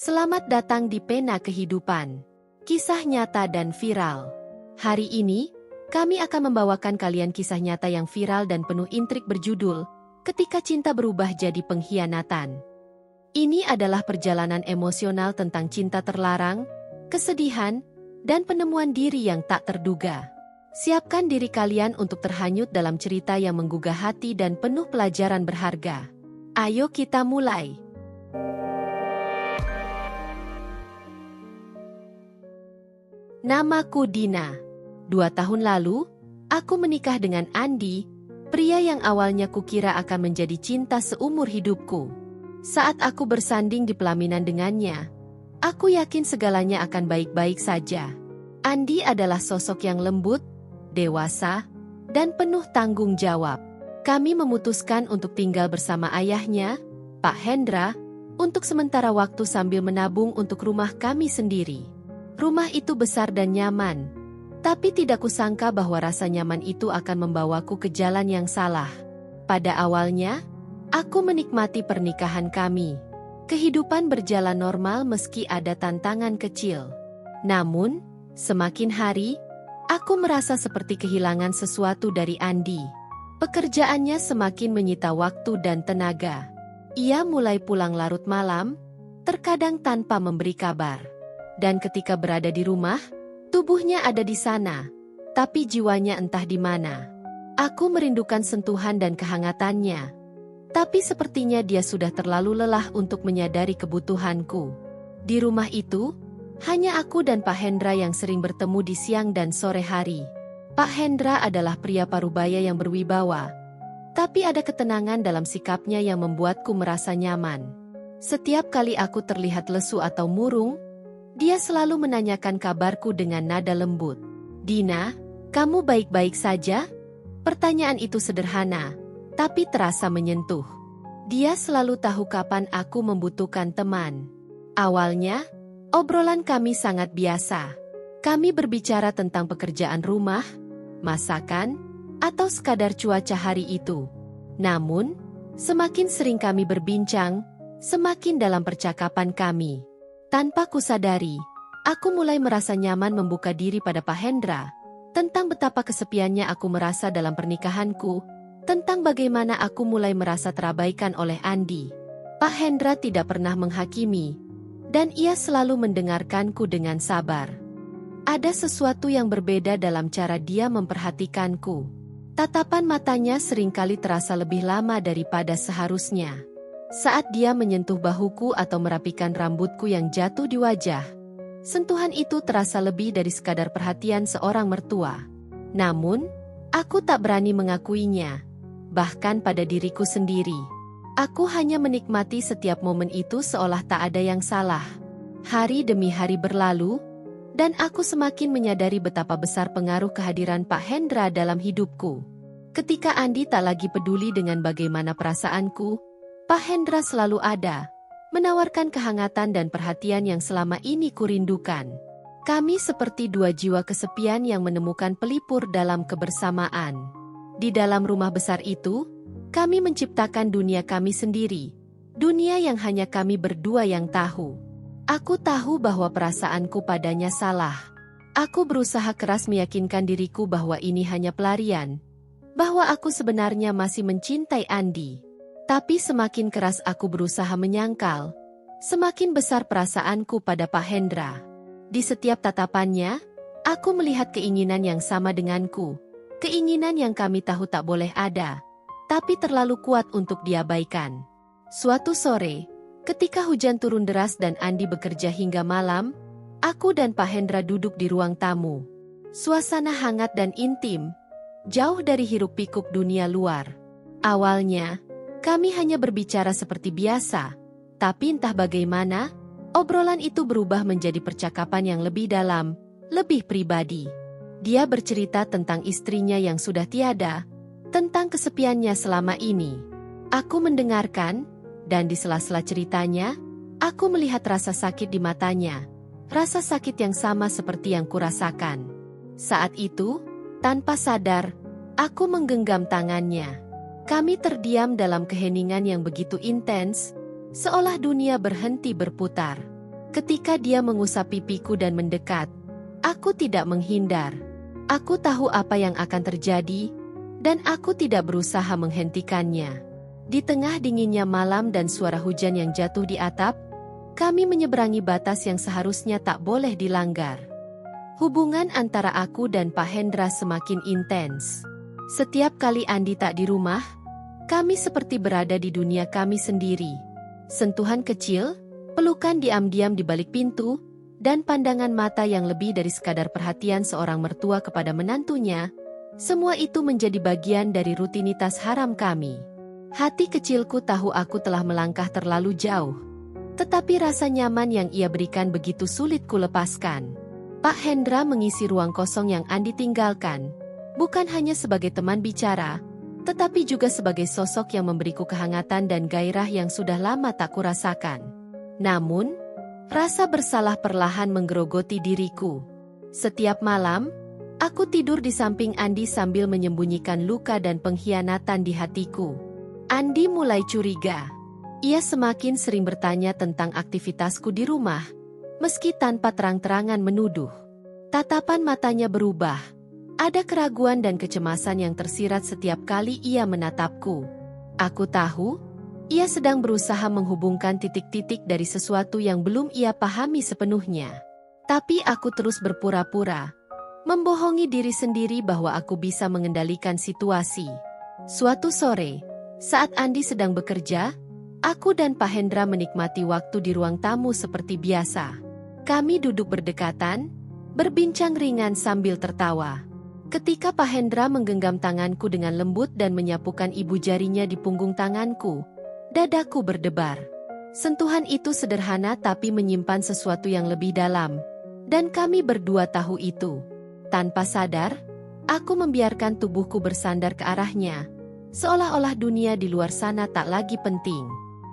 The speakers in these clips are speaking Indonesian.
Selamat datang di Pena Kehidupan. Kisah nyata dan viral. Hari ini, kami akan membawakan kalian kisah nyata yang viral dan penuh intrik berjudul, Ketika Cinta Berubah Jadi Pengkhianatan. Ini adalah perjalanan emosional tentang cinta terlarang, kesedihan, dan penemuan diri yang tak terduga. Siapkan diri kalian untuk terhanyut dalam cerita yang menggugah hati dan penuh pelajaran berharga. Ayo kita mulai. Namaku Dina. 2 tahun lalu, aku menikah dengan Andi, pria yang awalnya kukira akan menjadi cinta seumur hidupku. Saat aku bersanding di pelaminan dengannya, aku yakin segalanya akan baik-baik saja. Andi adalah sosok yang lembut, dewasa, dan penuh tanggung jawab. Kami memutuskan untuk tinggal bersama ayahnya, Pak Hendra, untuk sementara waktu sambil menabung untuk rumah kami sendiri. Rumah itu besar dan nyaman, tapi tidak kusangka bahwa rasa nyaman itu akan membawaku ke jalan yang salah. Pada awalnya, aku menikmati pernikahan kami. Kehidupan berjalan normal meski ada tantangan kecil. Namun, semakin hari, aku merasa seperti kehilangan sesuatu dari Andi. Pekerjaannya semakin menyita waktu dan tenaga. Ia mulai pulang larut malam, terkadang tanpa memberi kabar. Dan ketika berada di rumah, tubuhnya ada di sana, tapi jiwanya entah di mana. Aku merindukan sentuhan dan kehangatannya. Tapi sepertinya dia sudah terlalu lelah untuk menyadari kebutuhanku. Di rumah itu, hanya aku dan Pak Hendra yang sering bertemu di siang dan sore hari. Pak Hendra adalah pria parubaya yang berwibawa, tapi ada ketenangan dalam sikapnya yang membuatku merasa nyaman. Setiap kali aku terlihat lesu atau murung, dia selalu menanyakan kabarku dengan nada lembut. "Dina, kamu baik-baik saja?" Pertanyaan itu sederhana, tapi terasa menyentuh. Dia selalu tahu kapan aku membutuhkan teman. Awalnya, obrolan kami sangat biasa. Kami berbicara tentang pekerjaan rumah, masakan, atau sekadar cuaca hari itu. Namun, semakin sering kami berbincang, semakin dalam percakapan kami. Tanpa kusadari, aku mulai merasa nyaman membuka diri pada Pak Hendra, tentang betapa kesepiannya aku merasa dalam pernikahanku, tentang bagaimana aku mulai merasa terabaikan oleh Andi. Pak Hendra tidak pernah menghakimi, dan ia selalu mendengarkanku dengan sabar. Ada sesuatu yang berbeda dalam cara dia memperhatikanku. Tatapan matanya seringkali terasa lebih lama daripada seharusnya. Saat dia menyentuh bahuku atau merapikan rambutku yang jatuh di wajah, sentuhan itu terasa lebih dari sekadar perhatian seorang mertua. Namun, aku tak berani mengakuinya, bahkan pada diriku sendiri. Aku hanya menikmati setiap momen itu seolah tak ada yang salah. Hari demi hari berlalu, dan aku semakin menyadari betapa besar pengaruh kehadiran Pak Hendra dalam hidupku. Ketika Andi tak lagi peduli dengan bagaimana perasaanku, Pak Hendra selalu ada, menawarkan kehangatan dan perhatian yang selama ini kurindukan. Kami seperti dua jiwa kesepian yang menemukan pelipur dalam kebersamaan. Di dalam rumah besar itu, kami menciptakan dunia kami sendiri, dunia yang hanya kami berdua yang tahu. Aku tahu bahwa perasaanku padanya salah. Aku berusaha keras meyakinkan diriku bahwa ini hanya pelarian, bahwa aku sebenarnya masih mencintai Andi. Tapi semakin keras aku berusaha menyangkal, semakin besar perasaanku pada Pak Hendra. Di setiap tatapannya, aku melihat keinginan yang sama denganku, keinginan yang kami tahu tak boleh ada, tapi terlalu kuat untuk diabaikan. Suatu sore, ketika hujan turun deras dan Andi bekerja hingga malam, aku dan Pak Hendra duduk di ruang tamu. Suasana hangat dan intim, jauh dari hiruk-pikuk dunia luar. Awalnya, kami hanya berbicara seperti biasa, tapi entah bagaimana, obrolan itu berubah menjadi percakapan yang lebih dalam, lebih pribadi. Dia bercerita tentang istrinya yang sudah tiada, tentang kesepiannya selama ini. Aku mendengarkan, dan di sela-sela ceritanya, aku melihat rasa sakit di matanya, rasa sakit yang sama seperti yang kurasakan. Saat itu, tanpa sadar, aku menggenggam tangannya. Kami terdiam dalam keheningan yang begitu intens, seolah dunia berhenti berputar. Ketika dia mengusap pipiku dan mendekat, aku tidak menghindar. Aku tahu apa yang akan terjadi, dan aku tidak berusaha menghentikannya. Di tengah dinginnya malam dan suara hujan yang jatuh di atap, kami menyeberangi batas yang seharusnya tak boleh dilanggar. Hubungan antara aku dan Pak Hendra semakin intens. Setiap kali Andi tak di rumah, kami seperti berada di dunia kami sendiri. Sentuhan kecil, pelukan diam-diam di balik pintu, dan pandangan mata yang lebih dari sekadar perhatian seorang mertua kepada menantunya, semua itu menjadi bagian dari rutinitas haram kami. Hati kecilku tahu aku telah melangkah terlalu jauh. Tetapi rasa nyaman yang ia berikan begitu sulit kulepaskan. Pak Hendra mengisi ruang kosong yang Andi tinggalkan, bukan hanya sebagai teman bicara, tetapi juga sebagai sosok yang memberiku kehangatan dan gairah yang sudah lama tak kurasakan. Namun, rasa bersalah perlahan menggerogoti diriku. Setiap malam, aku tidur di samping Andi sambil menyembunyikan luka dan pengkhianatan di hatiku. Andi mulai curiga. Ia semakin sering bertanya tentang aktivitasku di rumah, meski tanpa terang-terangan menuduh. Tatapan matanya berubah. Ada keraguan dan kecemasan yang tersirat setiap kali ia menatapku. Aku tahu, ia sedang berusaha menghubungkan titik-titik dari sesuatu yang belum ia pahami sepenuhnya. Tapi aku terus berpura-pura, membohongi diri sendiri bahwa aku bisa mengendalikan situasi. Suatu sore, saat Andi sedang bekerja, aku dan Pak Hendra menikmati waktu di ruang tamu seperti biasa. Kami duduk berdekatan, berbincang ringan sambil tertawa. Ketika Pak Hendra menggenggam tanganku dengan lembut dan menyapukan ibu jarinya di punggung tanganku, dadaku berdebar. Sentuhan itu sederhana tapi menyimpan sesuatu yang lebih dalam, dan kami berdua tahu itu. Tanpa sadar, aku membiarkan tubuhku bersandar ke arahnya, seolah-olah dunia di luar sana tak lagi penting.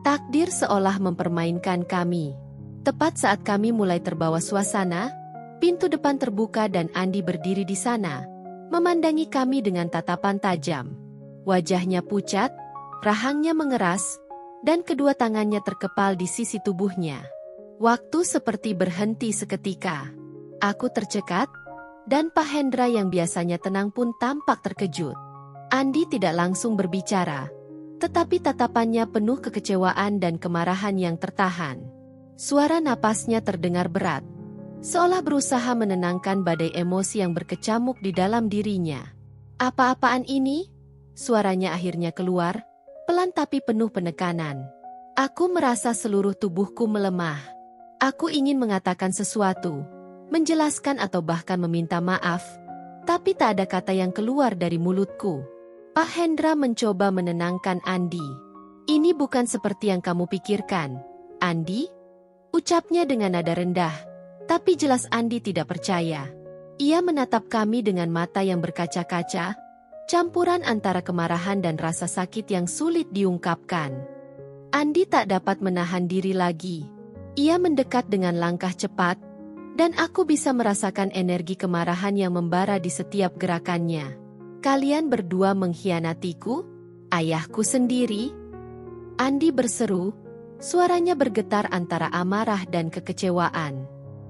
Takdir seolah mempermainkan kami. Tepat saat kami mulai terbawa suasana, pintu depan terbuka dan Andi berdiri di sana, memandangi kami dengan tatapan tajam. Wajahnya pucat, rahangnya mengeras, dan kedua tangannya terkepal di sisi tubuhnya. Waktu seperti berhenti seketika. Aku tercekat, dan Pak Hendra yang biasanya tenang pun tampak terkejut. Andi tidak langsung berbicara, tetapi tatapannya penuh kekecewaan dan kemarahan yang tertahan. Suara napasnya terdengar berat, seolah berusaha menenangkan badai emosi yang berkecamuk di dalam dirinya. Apa-apaan ini? Suaranya akhirnya keluar, pelan tapi penuh penekanan. Aku merasa seluruh tubuhku melemah. Aku ingin mengatakan sesuatu, menjelaskan atau bahkan meminta maaf, tapi tak ada kata yang keluar dari mulutku. Pak Hendra mencoba menenangkan Andi. Ini bukan seperti yang kamu pikirkan, Andi, ucapnya dengan nada rendah. Tapi jelas Andi tidak percaya. Ia menatap kami dengan mata yang berkaca-kaca, campuran antara kemarahan dan rasa sakit yang sulit diungkapkan. Andi tak dapat menahan diri lagi. Ia mendekat dengan langkah cepat, dan aku bisa merasakan energi kemarahan yang membara di setiap gerakannya. Kalian berdua mengkhianatiku? Ayahku sendiri? Andi berseru, suaranya bergetar antara amarah dan kekecewaan.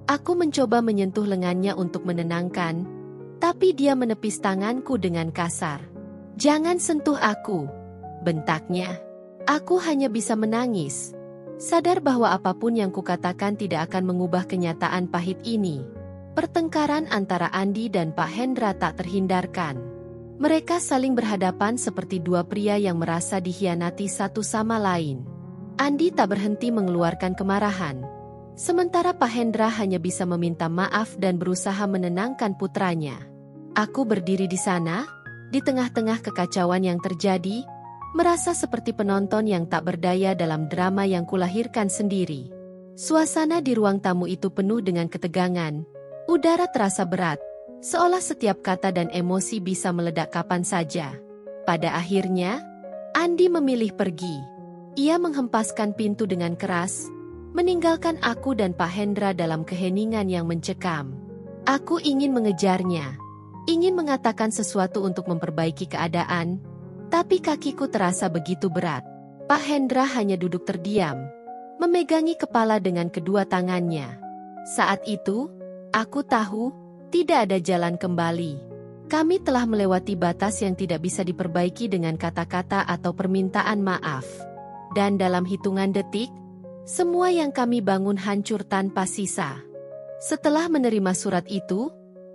Aku mencoba menyentuh lengannya untuk menenangkan, tapi dia menepis tanganku dengan kasar. Jangan sentuh aku, bentaknya. Aku hanya bisa menangis, sadar bahwa apapun yang kukatakan tidak akan mengubah kenyataan pahit ini. Pertengkaran antara Andi dan Pak Hendra tak terhindarkan. Mereka saling berhadapan seperti dua pria yang merasa dikhianati satu sama lain. Andi tak berhenti mengeluarkan kemarahan, sementara Pak Hendra hanya bisa meminta maaf dan berusaha menenangkan putranya. Aku berdiri di sana, di tengah-tengah kekacauan yang terjadi, merasa seperti penonton yang tak berdaya dalam drama yang kulahirkan sendiri. Suasana di ruang tamu itu penuh dengan ketegangan, udara terasa berat, seolah setiap kata dan emosi bisa meledak kapan saja. Pada akhirnya, Andi memilih pergi. Ia menghempaskan pintu dengan keras, meninggalkan aku dan Pak Hendra dalam keheningan yang mencekam. Aku ingin mengejarnya, ingin mengatakan sesuatu untuk memperbaiki keadaan, tapi kakiku terasa begitu berat. Pak Hendra hanya duduk terdiam, memegangi kepala dengan kedua tangannya. Saat itu, aku tahu tidak ada jalan kembali. Kami telah melewati batas yang tidak bisa diperbaiki dengan kata-kata atau permintaan maaf. Dan dalam hitungan detik, semua yang kami bangun hancur tanpa sisa. Setelah menerima surat itu,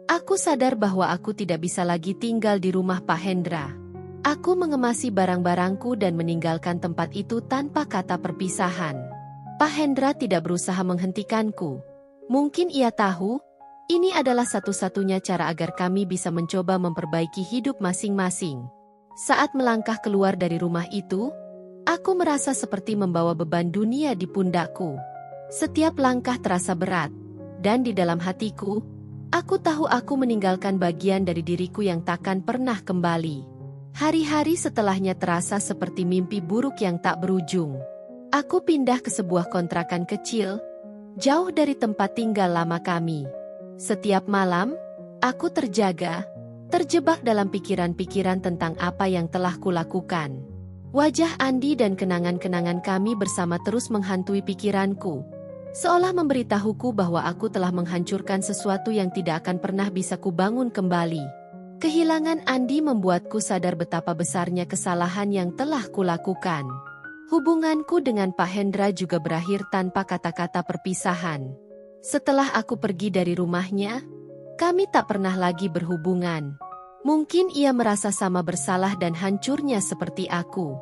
aku sadar bahwa aku tidak bisa lagi tinggal di rumah Pak Hendra. Aku mengemasi barang-barangku dan meninggalkan tempat itu tanpa kata perpisahan. Pak Hendra tidak berusaha menghentikanku. Mungkin ia tahu, ini adalah satu-satunya cara agar kami bisa mencoba memperbaiki hidup masing-masing. Saat melangkah keluar dari rumah itu, aku merasa seperti membawa beban dunia di pundakku. Setiap langkah terasa berat, dan di dalam hatiku, aku tahu aku meninggalkan bagian dari diriku yang takkan pernah kembali. Hari-hari setelahnya terasa seperti mimpi buruk yang tak berujung. Aku pindah ke sebuah kontrakan kecil, jauh dari tempat tinggal lama kami. Setiap malam, aku terjebak dalam pikiran-pikiran tentang apa yang telah kulakukan. Wajah Andi dan kenangan-kenangan kami bersama terus menghantui pikiranku, seolah memberitahuku bahwa aku telah menghancurkan sesuatu yang tidak akan pernah bisa kubangun kembali. Kehilangan Andi membuatku sadar betapa besarnya kesalahan yang telah kulakukan. Hubunganku dengan Pak Hendra juga berakhir tanpa kata-kata perpisahan. Setelah aku pergi dari rumahnya, kami tak pernah lagi berhubungan. Mungkin ia merasa sama bersalah dan hancurnya seperti aku.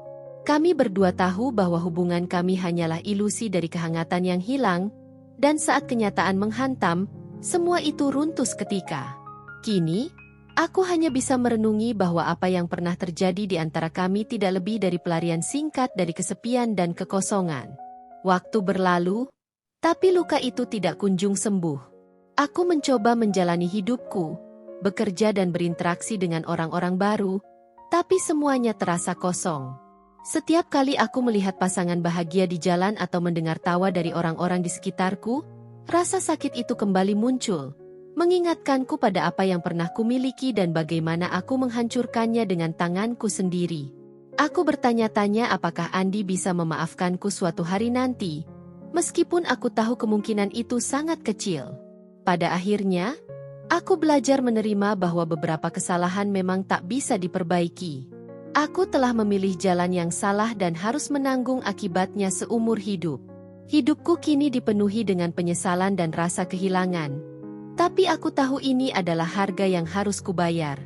Kami berdua tahu bahwa hubungan kami hanyalah ilusi dari kehangatan yang hilang, dan saat kenyataan menghantam, semua itu runtuh seketika. Kini, aku hanya bisa merenungi bahwa apa yang pernah terjadi di antara kami tidak lebih dari pelarian singkat dari kesepian dan kekosongan. Waktu berlalu, tapi luka itu tidak kunjung sembuh. Aku mencoba menjalani hidupku, bekerja dan berinteraksi dengan orang-orang baru, tapi semuanya terasa kosong. Setiap kali aku melihat pasangan bahagia di jalan atau mendengar tawa dari orang-orang di sekitarku, rasa sakit itu kembali muncul, mengingatkanku pada apa yang pernah kumiliki dan bagaimana aku menghancurkannya dengan tanganku sendiri. Aku bertanya-tanya apakah Andi bisa memaafkanku suatu hari nanti, meskipun aku tahu kemungkinan itu sangat kecil. Pada akhirnya, aku belajar menerima bahwa beberapa kesalahan memang tak bisa diperbaiki. Aku telah memilih jalan yang salah dan harus menanggung akibatnya seumur hidup. Hidupku kini dipenuhi dengan penyesalan dan rasa kehilangan. Tapi aku tahu ini adalah harga yang harus kubayar.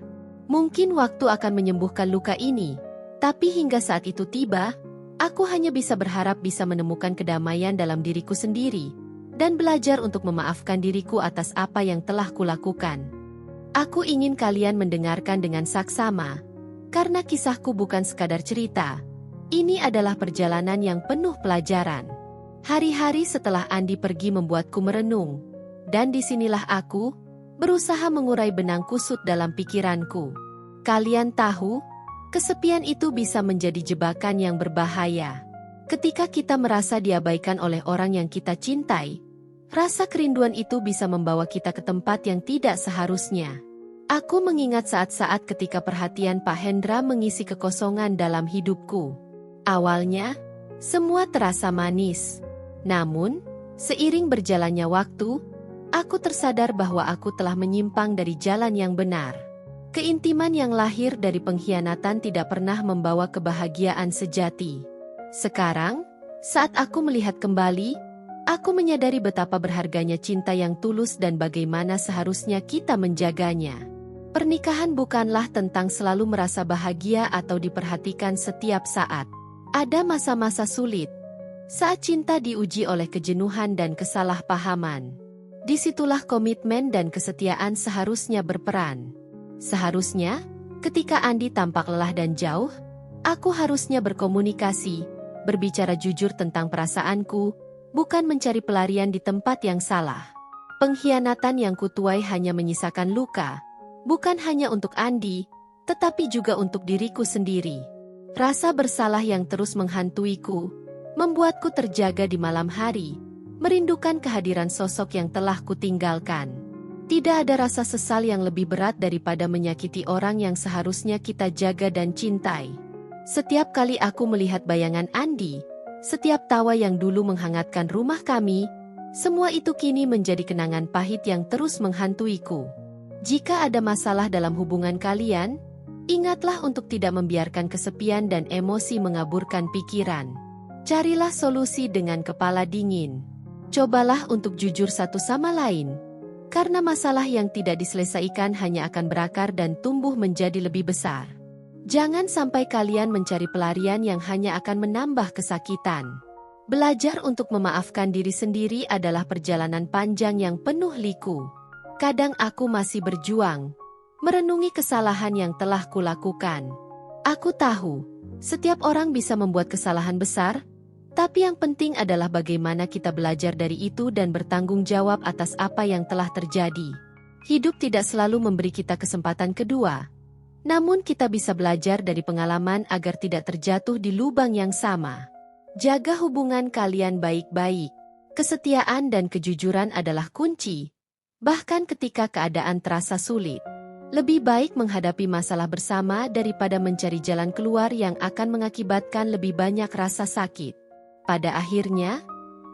Mungkin waktu akan menyembuhkan luka ini, tapi hingga saat itu tiba, aku hanya bisa berharap bisa menemukan kedamaian dalam diriku sendiri, dan belajar untuk memaafkan diriku atas apa yang telah kulakukan. Aku ingin kalian mendengarkan dengan saksama, karena kisahku bukan sekadar cerita. Ini adalah perjalanan yang penuh pelajaran. Hari-hari setelah Andi pergi membuatku merenung, dan disinilah aku, berusaha mengurai benang kusut dalam pikiranku. Kalian tahu, kesepian itu bisa menjadi jebakan yang berbahaya. Ketika kita merasa diabaikan oleh orang yang kita cintai, rasa kerinduan itu bisa membawa kita ke tempat yang tidak seharusnya. Aku mengingat saat-saat ketika perhatian Pak Hendra mengisi kekosongan dalam hidupku. Awalnya, semua terasa manis. Namun, seiring berjalannya waktu, aku tersadar bahwa aku telah menyimpang dari jalan yang benar. Keintiman yang lahir dari pengkhianatan tidak pernah membawa kebahagiaan sejati. Sekarang, saat aku melihat kembali, aku menyadari betapa berharganya cinta yang tulus dan bagaimana seharusnya kita menjaganya. Pernikahan bukanlah tentang selalu merasa bahagia atau diperhatikan setiap saat. Ada masa-masa sulit, saat cinta diuji oleh kejenuhan dan kesalahpahaman. Disitulah komitmen dan kesetiaan seharusnya berperan. Seharusnya, ketika Andi tampak lelah dan jauh, aku harusnya berkomunikasi, berbicara jujur tentang perasaanku, bukan mencari pelarian di tempat yang salah. Pengkhianatan yang kutuai hanya menyisakan luka, bukan hanya untuk Andi, tetapi juga untuk diriku sendiri. Rasa bersalah yang terus menghantuiku, membuatku terjaga di malam hari, merindukan kehadiran sosok yang telah kutinggalkan. Tidak ada rasa sesal yang lebih berat daripada menyakiti orang yang seharusnya kita jaga dan cintai. Setiap kali aku melihat bayangan Andi, Setiap tawa yang dulu menghangatkan rumah kami, semua itu kini menjadi kenangan pahit yang terus menghantuiku. Jika ada masalah dalam hubungan kalian, ingatlah untuk tidak membiarkan kesepian dan emosi mengaburkan pikiran. Carilah solusi dengan kepala dingin. Cobalah untuk jujur satu sama lain. Karena masalah yang tidak diselesaikan hanya akan berakar dan tumbuh menjadi lebih besar. Jangan sampai kalian mencari pelarian yang hanya akan menambah kesakitan. Belajar untuk memaafkan diri sendiri adalah perjalanan panjang yang penuh liku. Kadang aku masih berjuang, merenungi kesalahan yang telah kulakukan. Aku tahu, setiap orang bisa membuat kesalahan besar, tapi yang penting adalah bagaimana kita belajar dari itu dan bertanggung jawab atas apa yang telah terjadi. Hidup tidak selalu memberi kita kesempatan kedua, namun kita bisa belajar dari pengalaman agar tidak terjatuh di lubang yang sama. Jaga hubungan kalian baik-baik. Kesetiaan dan kejujuran adalah kunci. Bahkan ketika keadaan terasa sulit, lebih baik menghadapi masalah bersama daripada mencari jalan keluar yang akan mengakibatkan lebih banyak rasa sakit. Pada akhirnya,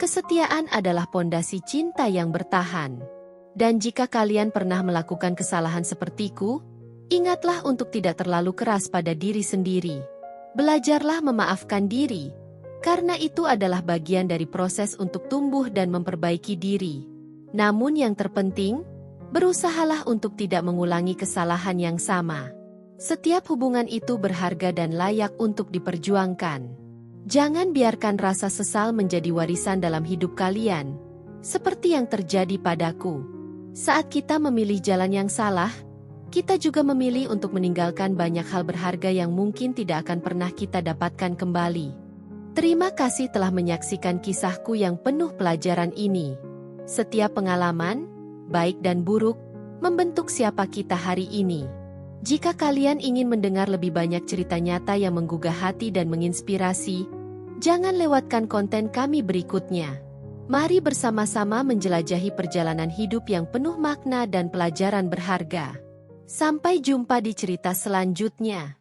kesetiaan adalah pondasi cinta yang bertahan. Dan jika kalian pernah melakukan kesalahan sepertiku, ingatlah untuk tidak terlalu keras pada diri sendiri. Belajarlah memaafkan diri, karena itu adalah bagian dari proses untuk tumbuh dan memperbaiki diri. Namun yang terpenting, berusahalah untuk tidak mengulangi kesalahan yang sama. Setiap hubungan itu berharga dan layak untuk diperjuangkan. Jangan biarkan rasa sesal menjadi warisan dalam hidup kalian, seperti yang terjadi padaku. Saat kita memilih jalan yang salah, kita juga memilih untuk meninggalkan banyak hal berharga yang mungkin tidak akan pernah kita dapatkan kembali. Terima kasih telah menyaksikan kisahku yang penuh pelajaran ini. Setiap pengalaman, baik dan buruk, membentuk siapa kita hari ini. Jika kalian ingin mendengar lebih banyak cerita nyata yang menggugah hati dan menginspirasi, jangan lewatkan konten kami berikutnya. Mari bersama-sama menjelajahi perjalanan hidup yang penuh makna dan pelajaran berharga. Sampai jumpa di cerita selanjutnya.